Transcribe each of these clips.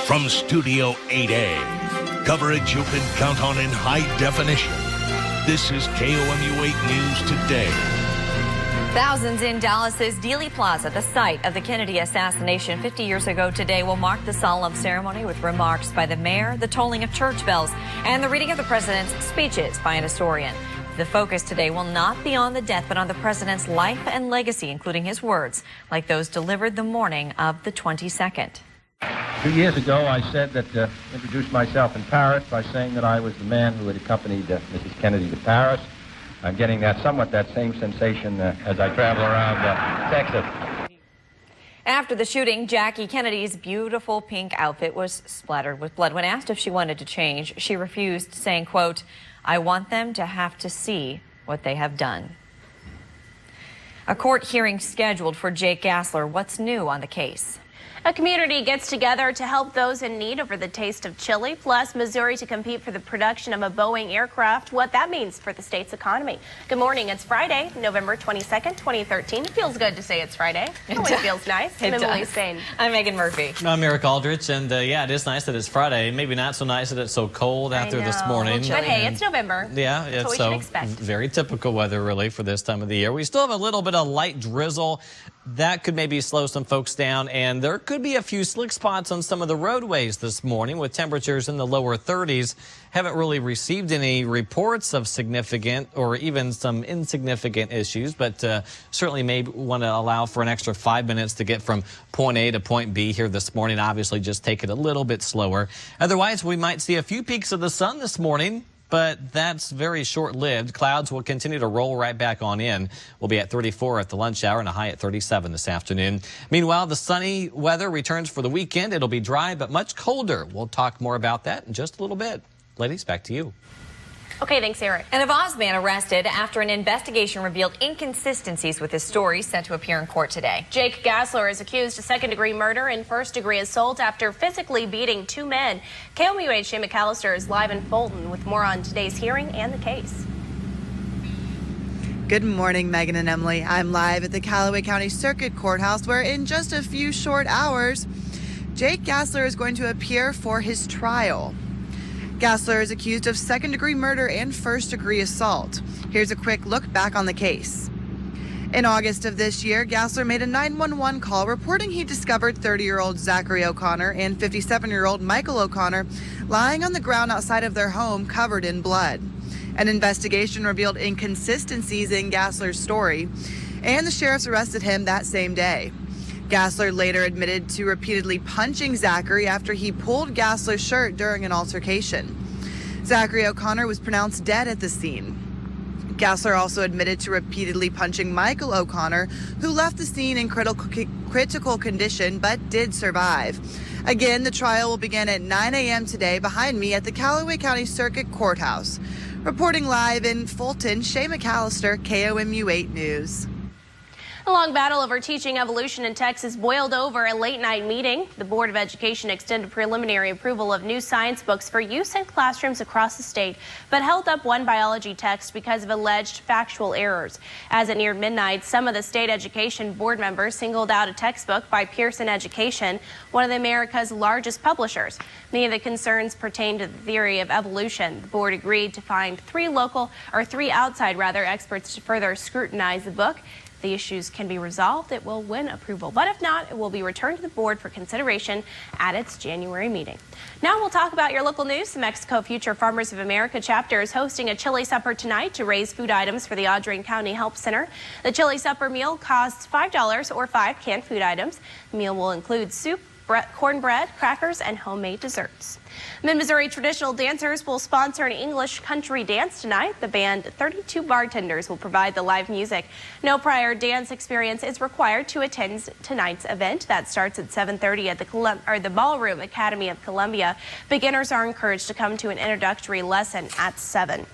From Studio 8A, coverage you can count on in high definition. This is KOMU 8 News Today. Thousands in Dallas's Dealey Plaza, the site of the Kennedy assassination 50 years ago today, will mark the solemn ceremony with remarks by the mayor, the tolling of church bells, and the reading of the president's speeches by an historian. The focus today will not be on the death, but on the president's life and legacy, including his words, like those delivered the morning of the 22nd. 2 years ago, I said that, introduced myself in Paris by saying that I was the man who had accompanied Mrs. Kennedy to Paris. I'm getting somewhat that same sensation as I travel around Texas. After the shooting, Jackie Kennedy's beautiful pink outfit was splattered with blood. When asked if she wanted to change, she refused, saying, quote, "I want them to have to see what they have done." A court hearing scheduled for Jake Gassler. What's new on the case? A community gets together to help those in need over the taste of chili, plus Missouri to compete for the production of a Boeing aircraft, what that means for the state's economy. Good morning. It's Friday, November 22nd, 2013. It feels good to say it's Friday. It always feels nice. I'm Emily Spain. I'm Megan Murphy. I'm Eric Aldrich, and yeah, it is nice that it's Friday. Maybe not so nice that it's so cold out there this morning. But hey, it's November. Yeah, it's what we should expect. Very typical weather, really, for this time of the year. We still have a little bit of light drizzle. That could maybe slow some folks down, and there could be a few slick spots on some of the roadways this morning with temperatures in the lower 30s. Haven't really received any reports of significant or even some insignificant issues, but certainly may want to allow for an extra 5 minutes to get from point A to point B here this morning. Obviously, just take it a little bit slower. Otherwise, we might see a few peaks of the sun this morning, but that's very short-lived. Clouds will continue to roll right back on in. We'll be at 34 at the lunch hour and a high at 37 this afternoon. Meanwhile, the sunny weather returns for the weekend. It'll be dry but much colder. We'll talk more about that in just a little bit. Ladies, back to you. Okay, thanks, Eric. And a Voss man arrested after an investigation revealed inconsistencies with his story, set to appear in court today. Jake Gassler is accused of second-degree murder and first-degree assault after physically beating two men. KOMU 8 Shane McAllister is live in Fulton with more on today's hearing and the case. Good morning, Megan and Emily. I'm live at the Callaway County Circuit Courthouse, where in just a few short hours, Jake Gassler is going to appear for his trial. Gassler is accused of second-degree murder and first-degree assault. Here's a quick look back on the case. In August of this year, Gassler made a 911 call reporting he discovered 30-year-old Zachary O'Connor and 57-year-old Michael O'Connor lying on the ground outside of their home covered in blood. An investigation revealed inconsistencies in Gassler's story, and the sheriffs arrested him that same day. Gassler later admitted to repeatedly punching Zachary after he pulled Gassler's shirt during an altercation. Zachary O'Connor was pronounced dead at the scene. Gassler also admitted to repeatedly punching Michael O'Connor, who left the scene in critical condition but did survive. Again, the trial will begin at 9 a.m. today behind me at the Callaway County Circuit Courthouse. Reporting live in Fulton, Shane McAllister, KOMU 8 News. A long battle over teaching evolution in Texas boiled over a late-night meeting. The Board of Education extended preliminary approval of new science books for use in classrooms across the state, but held up one biology text because of alleged factual errors. As it neared midnight, some of the state education board members singled out a textbook by Pearson Education, one of America's largest publishers. Many of the concerns pertain to the theory of evolution. The board agreed to find three outside experts to further scrutinize the book. If the issues can be resolved, it will win approval. But if not, it will be returned to the board for consideration at its January meeting. Now we'll talk about your local news. The Mexico Future Farmers of America chapter is hosting a chili supper tonight to raise food items for the Audrain County Help Center. The chili supper meal costs $5 or 5 canned food items. The meal will include soup, cornbread, crackers, and homemade desserts. Mid-Missouri traditional dancers will sponsor an English country dance tonight. The band 32 Bartenders will provide the live music. No prior dance experience is required to attend tonight's event. That starts at 7:30 at the Ballroom Academy of Columbia. Beginners are encouraged to come to an introductory lesson at 7.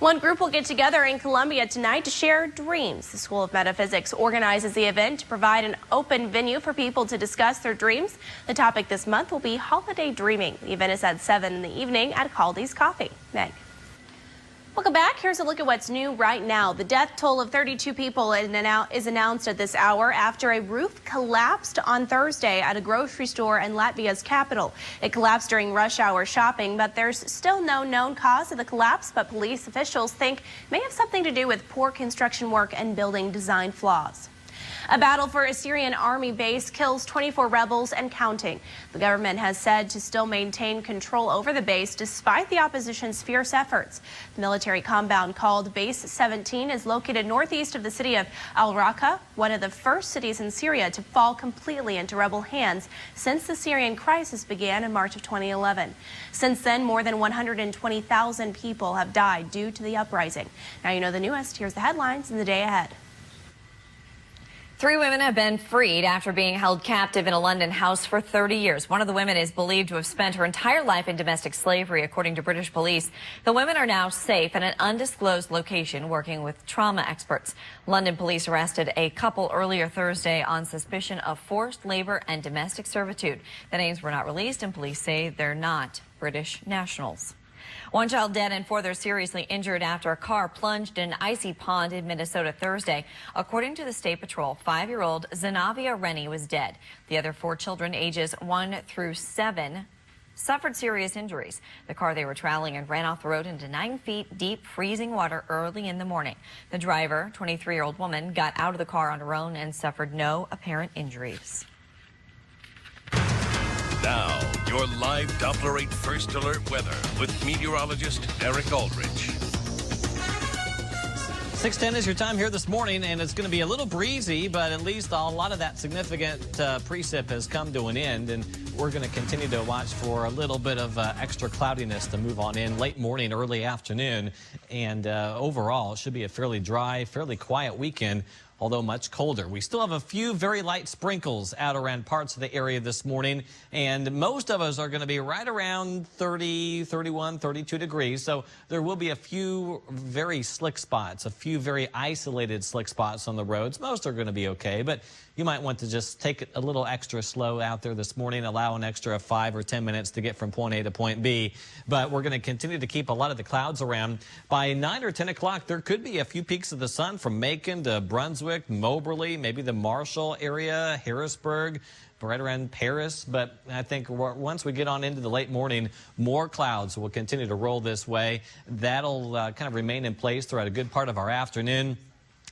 One group will get together in Columbia tonight to share dreams. The School of Metaphysics organizes the event to provide an open venue for people to discuss their dreams. The topic this month will be holiday dreaming. The event is at 7 in the evening at Caldy's Coffee. Meg. Welcome back. Here's a look at what's new right now. The death toll of 32 people is announced at this hour after a roof collapsed on Thursday at a grocery store in Latvia's capital. It collapsed during rush hour shopping, but there's still no known cause of the collapse, but police officials think it may have something to do with poor construction work and building design flaws. A battle for a Syrian army base kills 24 rebels and counting. The government has said to still maintain control over the base despite the opposition's fierce efforts. The military compound called Base 17 is located northeast of the city of Al-Raqqa, one of the first cities in Syria to fall completely into rebel hands since the Syrian crisis began in March of 2011. Since then, more than 120,000 people have died due to the uprising. Now you know the newest. Here's the headlines in the day ahead. 3 women have been freed after being held captive in a London house for 30 years. One of the women is believed to have spent her entire life in domestic slavery, according to British police. The women are now safe in an undisclosed location working with trauma experts. London police arrested a couple earlier Thursday on suspicion of forced labor and domestic servitude. The names were not released, and police say they're not British nationals. 1 child dead and 4 others seriously injured after a car plunged in an icy pond in Minnesota Thursday. According to the State Patrol, 5-year-old Zanavia Rennie was dead. The other 4 children, ages 1 through 7, suffered serious injuries. The car they were traveling in ran off the road into 9 feet deep freezing water early in the morning. The driver, 23-year-old woman, got out of the car on her own and suffered no apparent injuries. Now, your live Doppler 8 First Alert weather with meteorologist Eric Aldrich. 6:10 is your time here this morning, and it's going to be a little breezy, but at least a lot of that significant precip has come to an end, and we're going to continue to watch for a little bit of extra cloudiness to move on in late morning, early afternoon, and overall, it should be a fairly dry, fairly quiet weekend, although much colder. We still have a few very light sprinkles out around parts of the area this morning, and most of us are going to be right around 30, 31, 32 degrees, so there will be a few very slick spots, a few very isolated slick spots on the roads. Most are going to be okay, but you might want to just take it a little extra slow out there this morning, allow an extra 5 or 10 minutes to get from point A to point B. But we're going to continue to keep a lot of the clouds around. By 9 or 10 o'clock, there could be a few peaks of the sun from Macon to Brunswick, Moberly, maybe the Marshall area, Harrisburg, right around Paris. But I think once we get on into the late morning, more clouds will continue to roll this way. That'll kind of remain in place throughout a good part of our afternoon.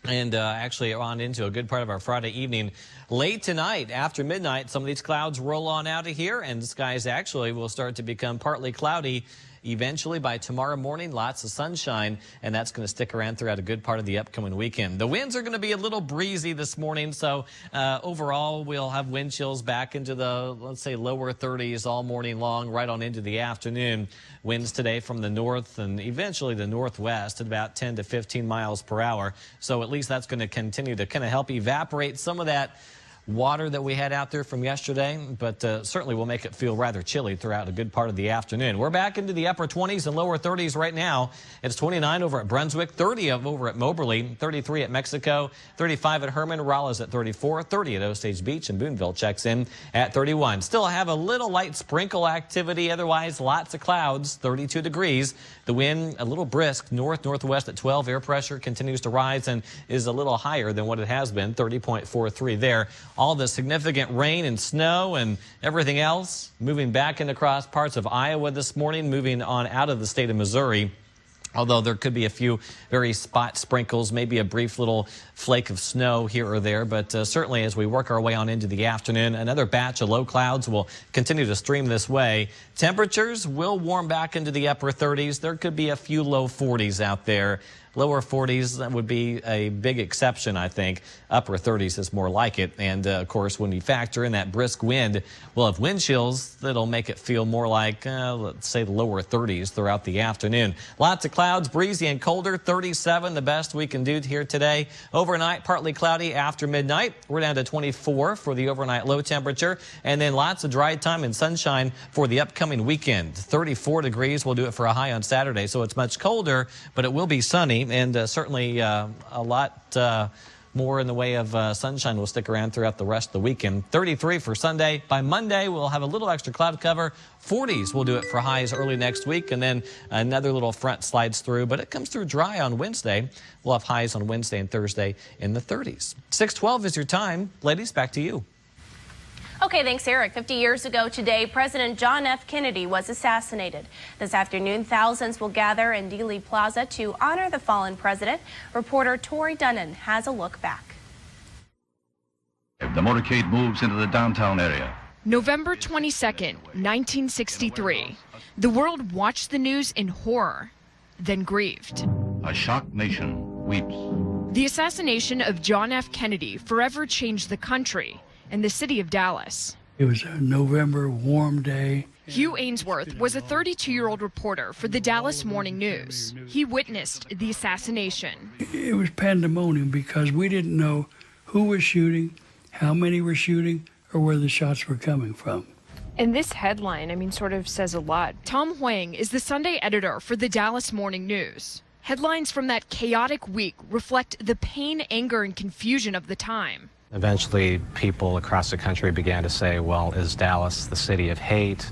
And actually on into a good part of our Friday evening. Late tonight, after midnight, some of these clouds roll on out of here, and the skies actually will start to become partly cloudy. Eventually, by tomorrow morning, lots of sunshine, and that's going to stick around throughout a good part of the upcoming weekend. The winds are going to be a little breezy this morning, so overall, we'll have wind chills back into the, let's say, lower 30s all morning long, right on into the afternoon. Winds today from the north and eventually the northwest at about 10 to 15 miles per hour. So at least that's going to continue to kind of help evaporate some of that water that we had out there from yesterday, but certainly will make it feel rather chilly throughout a good part of the afternoon. We're back into the upper 20s and lower 30s right now. It's 29 over at Brunswick, 30 over at Moberly, 33 at Mexico, 35 at Herman, Rollins at 34, 30 at Osage Beach, and Boonville checks in at 31. Still have a little light sprinkle activity, otherwise lots of clouds, 32 degrees. The wind a little brisk, north-northwest at 12. Air pressure continues to rise and is a little higher than what it has been, 30.43 there. All the significant rain and snow and everything else moving back and across parts of Iowa this morning, moving on out of the state of Missouri. Although there could be a few very spot sprinkles, maybe a brief little flake of snow here or there. But certainly as we work our way on into the afternoon, another batch of low clouds will continue to stream this way. Temperatures will warm back into the upper 30s. There could be a few low 40s out there. Lower 40s, that would be a big exception, I think. Upper 30s is more like it. And, of course, when you factor in that brisk wind, we'll have wind chills that'll make it feel more like, let's say, the lower 30s throughout the afternoon. Lots of clouds, breezy and colder, 37, the best we can do here today. Overnight, partly cloudy after midnight. We're down to 24 for the overnight low temperature. And then lots of dry time and sunshine for the upcoming weekend. 34 degrees, we'll do it for a high on Saturday. So it's much colder, but it will be sunny. And certainly a lot more in the way of sunshine will stick around throughout the rest of the weekend. 33 for Sunday. By Monday, we'll have a little extra cloud cover. 40s will do it for highs early next week, and then another little front slides through, but it comes through dry on Wednesday. We'll have highs on Wednesday and Thursday in the 30s. 6:12 is your time. Ladies, back to you. Okay, thanks, Eric. 50 years ago today, President John F. Kennedy was assassinated. This afternoon, thousands will gather in Dealey Plaza to honor the fallen president. Reporter Tori Dunnan has a look back. The motorcade moves into the downtown area. November 22nd, 1963. The world watched the news in horror, then grieved. A shocked nation weeps. The assassination of John F. Kennedy forever changed the country and the city of Dallas. It was a November warm day. Hugh Ainsworth was a 32-year-old reporter for the Dallas Morning News. He witnessed the assassination. It was pandemonium because we didn't know who was shooting, how many were shooting, or where the shots were coming from. And this headline, sort of says a lot. Tom Huang is the Sunday editor for the Dallas Morning News. Headlines from that chaotic week reflect the pain, anger, and confusion of the time. Eventually, people across the country began to say, well, is Dallas the city of hate?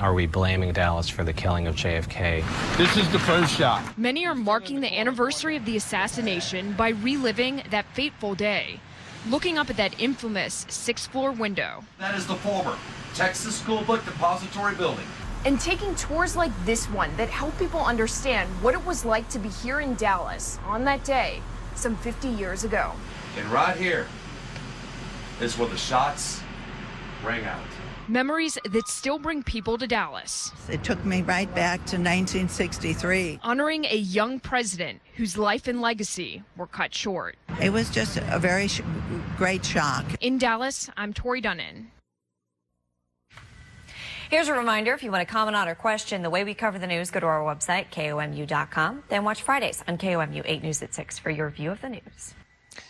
Are we blaming Dallas for the killing of JFK? This is the first shot. Many are marking the anniversary of the assassination by reliving that fateful day, looking up at that infamous sixth-floor window. That is the former Texas School Book Depository Building. And taking tours like this one that help people understand what it was like to be here in Dallas on that day some 50 years ago. And right here is where the shots rang out. Memories that still bring people to Dallas. It took me right back to 1963. Honoring a young president whose life and legacy were cut short. It was just a very great shock. In Dallas, I'm Tori Dunnan. Here's a reminder, if you want to comment on or question the way we cover the news, go to our website, KOMU.com. Then watch Fridays on KOMU 8 News at 6 for your view of the news.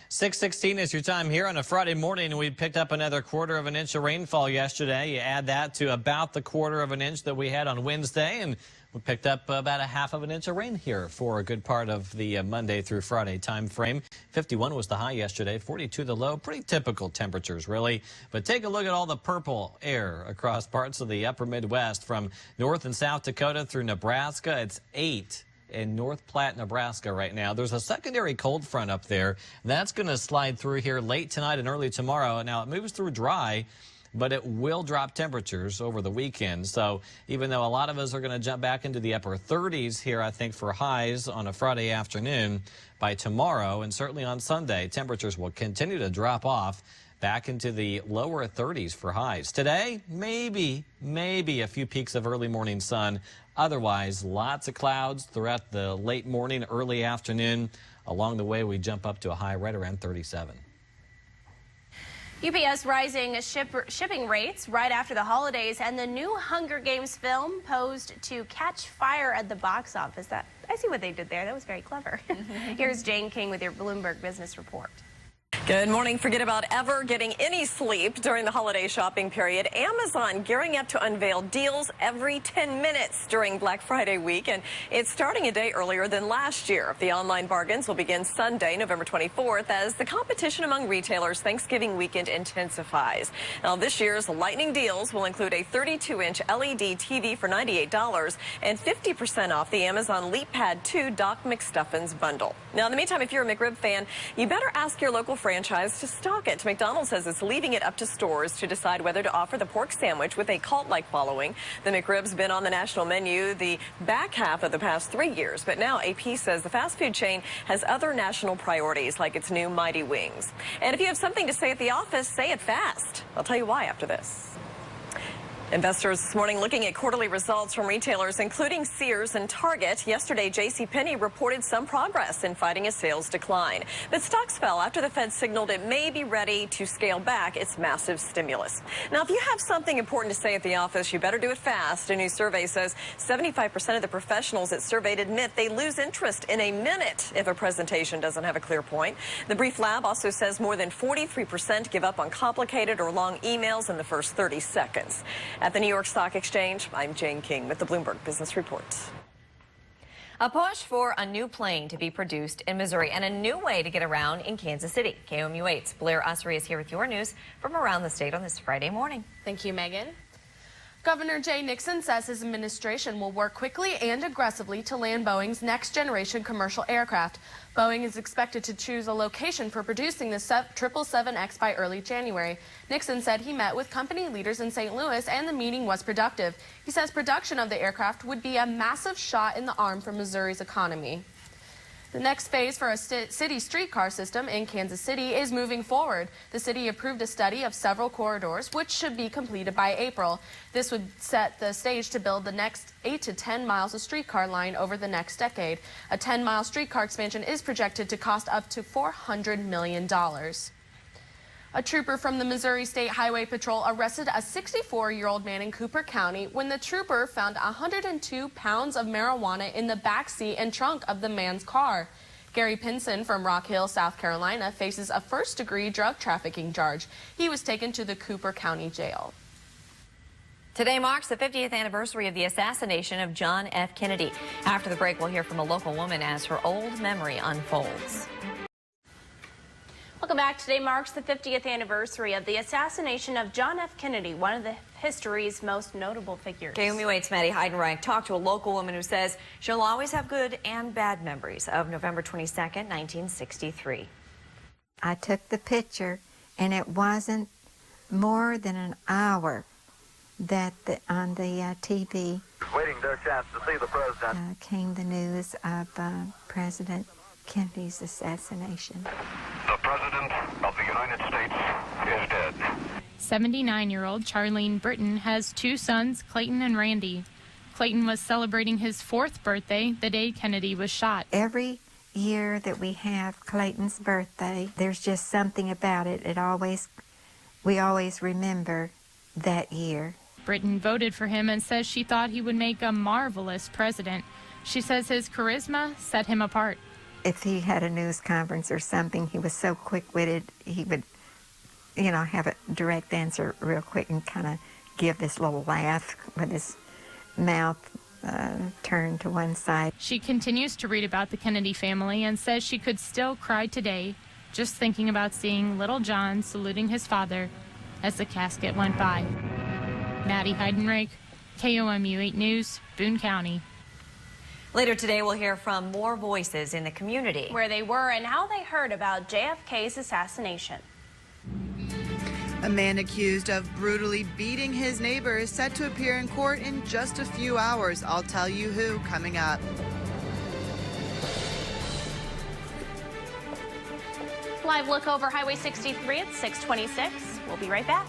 6:16 is your time here on a Friday morning. We picked up another 1/4 inch of rainfall yesterday. You add that to about the 1/4 inch that we had on Wednesday, and we picked up about a 1/2 inch of rain here for a good part of the Monday through Friday time frame. 51 was the high yesterday, 42 the low. Pretty typical temperatures, really. But take a look at all the purple air across parts of the upper Midwest from North and South Dakota through Nebraska. It's 8 in North Platte, Nebraska right now. There's a secondary cold front up there. That's going to slide through here late tonight and early tomorrow. Now, it moves through dry, but it will drop temperatures over the weekend. So even though a lot of us are going to jump back into the upper 30s here, I think, for highs on a Friday afternoon, by tomorrow and certainly on Sunday, temperatures will continue to drop off back into the lower 30s for highs. Today, maybe a few peaks of early morning sun. Otherwise, lots of clouds throughout the late morning, early afternoon. Along the way, we jump up to a high right around 37. UPS rising shipping rates right after the holidays, and the new Hunger Games film posed to catch fire at the box office. I see what they did there. That was very clever. Here's Jane King with your Bloomberg Business Report. Good morning. Forget about ever getting any sleep during the holiday shopping period. Amazon gearing up to unveil deals every 10 minutes during Black Friday week, and it's starting a day earlier than last year. The online bargains will begin Sunday, November 24th, as the competition among retailers Thanksgiving weekend intensifies. Now, this year's lightning deals will include a 32-inch LED TV for $98 and 50% off the Amazon LeapPad 2 Doc McStuffins bundle. Now, in the meantime, if you're a McRib fan, you better ask your local franchise to stock it. McDonald's says it's leaving it up to stores to decide whether to offer the pork sandwich with a cult-like following. The McRib's been on the national menu the back half of the past 3 years, but now AP says the fast food chain has other national priorities, like its new Mighty Wings. And if you have something to say at the office, say it fast. I'll tell you why after this. Investors this morning looking at quarterly results from retailers, including Sears and Target. Yesterday, JCPenney reported some progress in fighting a sales decline. But stocks fell after the Fed signaled it may be ready to scale back its massive stimulus. Now, if you have something important to say at the office, you better do it fast. A new survey says 75% of the professionals it surveyed admit they lose interest in a minute if a presentation doesn't have a clear point. The Brief Lab also says more than 43% give up on complicated or long emails in the first 30 seconds. At the New York Stock Exchange, I'm Jane King with the Bloomberg Business Report. A push for a new plane to be produced in Missouri and a new way to get around in Kansas City. KOMU 8's Blair Ussery is here with your news from around the state on this Friday morning. Thank you, Megan. Governor Jay Nixon says his administration will work quickly and aggressively to land Boeing's next-generation commercial aircraft. Boeing is expected to choose a location for producing the 777X by early January. Nixon said he met with company leaders in St. Louis and the meeting was productive. He says production of the aircraft would be a massive shot in the arm for Missouri's economy. The next phase for a city streetcar system in Kansas City is moving forward. The city approved a study of several corridors, which should be completed by April. This would set the stage to build the next 8 to 10 miles of streetcar line over the next decade. A 10-mile streetcar expansion is projected to cost up to $400 million. A trooper from the Missouri State Highway Patrol arrested a 64-year-old man in Cooper County when the trooper found 102 pounds of marijuana in the back seat and trunk of the man's car. Gary Pinson from Rock Hill, South Carolina, faces a first-degree drug trafficking charge. He was taken to the Cooper County Jail. Today marks the 50th anniversary of the assassination of John F. Kennedy. After the break, we'll hear from a local woman as her old memory unfolds. Welcome back. Today marks the 50th anniversary of the assassination of John F. Kennedy, one of the history's most notable figures. KOMU 8's Maddie Heidenreich talked to a local woman who says she'll always have good and bad memories of November 22nd, 1963. I took the picture, and it wasn't more than an hour that on the TV waiting their chance to see the president came the news of President Kennedy's assassination. The President of the United States is dead. 79-year-old Charlene Britton has two sons, Clayton and Randy. Clayton was celebrating his 4th birthday the day Kennedy was shot. Every year that we have Clayton's birthday, there's just something about it. We always remember that year. Britton voted for him and says she thought he would make a marvelous president. She says his charisma set him apart. If he had a news conference or something, he was so quick-witted, he would, have a direct answer real quick and kind of give this little laugh with his mouth turned to one side. She continues to read about the Kennedy family and says she could still cry today just thinking about seeing little John saluting his father as the casket went by. Maddie Heidenreich, KOMU 8 News, Boone County. Later today, we'll hear from more voices in the community. Where they were and how they heard about JFK's assassination. A man accused of brutally beating his neighbor is set to appear in court in just a few hours. I'll tell you who coming up. Live look over Highway 63 at 6:26. We'll be right back.